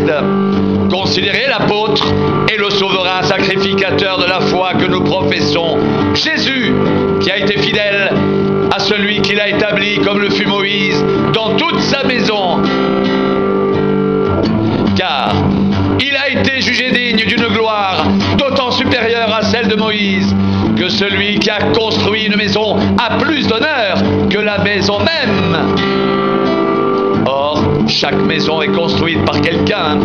Christ. Considérez l'apôtre et le souverain sacrificateur de la foi que nous professons, Jésus, qui a été fidèle à celui qu'il a établi comme le fut Moïse dans toute sa maison. Car il a été jugé digne d'une gloire d'autant supérieure à celle de Moïse que celui qui a construit une maison a plus d'honneur que la maison même. Or, chaque maison est construite par quelqu'un,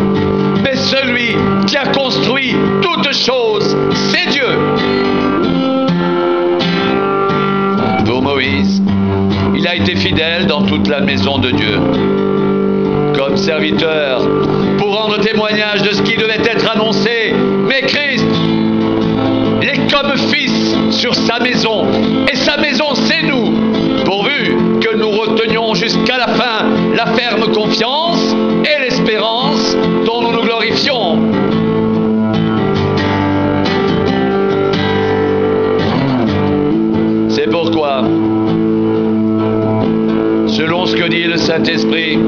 mais celui qui a construit toutes choses, c'est Dieu. Pour Moïse, il a été fidèle dans toute la maison de Dieu, comme serviteur, pour rendre témoignage de ce qui devait être annoncé. Mais Christ, il est comme fils sur sa maison, et sa maison c'est nous, pourvu que nous retenions jusqu'à la fin la ferme confiance et l'espérance dont nous nous glorifions. C'est pourquoi, selon ce que dit le Saint-Esprit,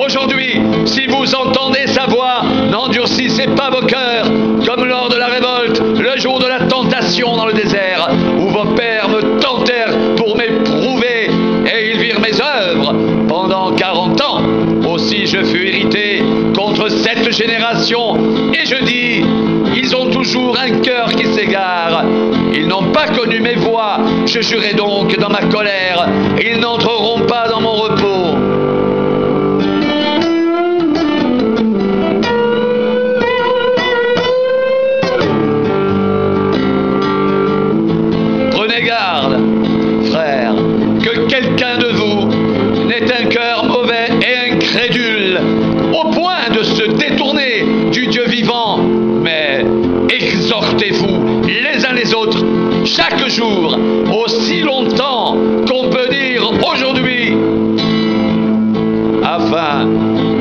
aujourd'hui, si vous entendez sa voix, n'endurcissez pas vos cœurs, comme lors de la révolte, le jour de la tentation dans le désert, où vos pères me tentèrent pour m'éprouver, et ils virent mes œuvres pendant 40 ans. Aussi je fus irrité contre cette génération, et je dis, ils ont toujours un cœur qui s'égare. Ils n'ont pas connu mes voies, je jurai donc dans ma colère, ils n'entreront pas dans mon repos. Prenez garde, frères, que quelqu'un de vous n'ait un cœur mauvais et incrédule, au point de se détourner du Dieu vivant, mais exhortez-vous les uns les autres chaque jour, aussi longtemps qu'on peut dire aujourd'hui, afin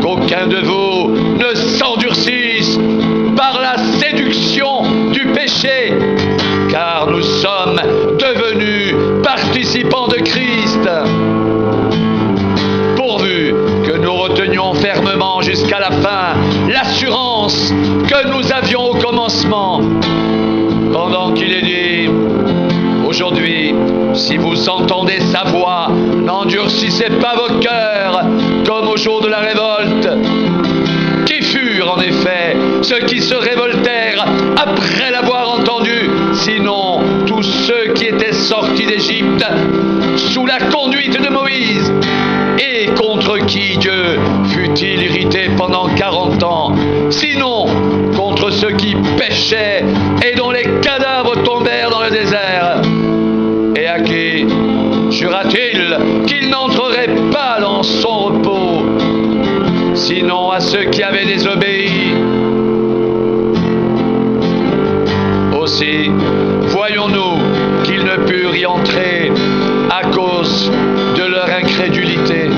qu'aucun de vous ne s'endurcisse par la séduction du péché, car nous sommes devenus participants de Christ, pourvu que nous retenions fermement jusqu'à la fin l'assurance que nous avions au commencement, pendant qu'il est dit, aujourd'hui, si vous entendez sa voix, n'endurcissez pas vos cœurs comme au jour de la révolte, qui furent en effet ceux qui se révoltèrent après l'avoir entendu, sinon tous ceux qui étaient sortis d'Égypte sous la conduite de Moïse, et contre qui Dieu fut-il irrité pendant 40 ans, sinon contre ceux qui péchaient et dont les cadavres tombèrent dans le désert, et à qui jura-t-il qu'il n'entrerait pas dans son repos, sinon à ceux qui avaient désobéi. Aussi, voyons-nous qu'ils ne purent y entrer à cause de leur incrédulité.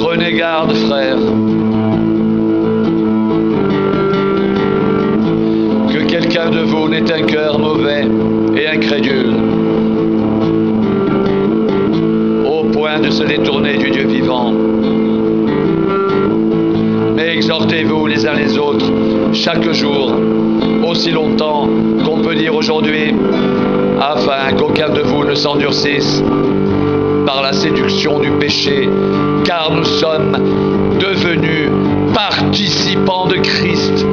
Prenez garde, frères, que quelqu'un de vous n'ait un cœur mauvais et incrédule, au point de se détourner du Dieu vivant. Mais exhortez-vous les uns les autres chaque jour, aussi longtemps qu'on peut dire aujourd'hui, afin qu'aucun de vous ne s'endurcisse par la séduction du péché, car nous sommes devenus participants de Christ,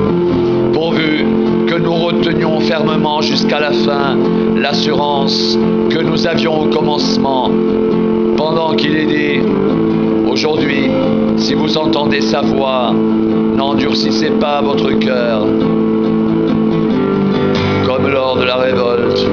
pourvu que nous retenions fermement jusqu'à la fin l'assurance que nous avions au commencement, pendant qu'il est dit, aujourd'hui, si vous entendez sa voix, n'endurcissez pas votre cœur, comme lors de la révolte.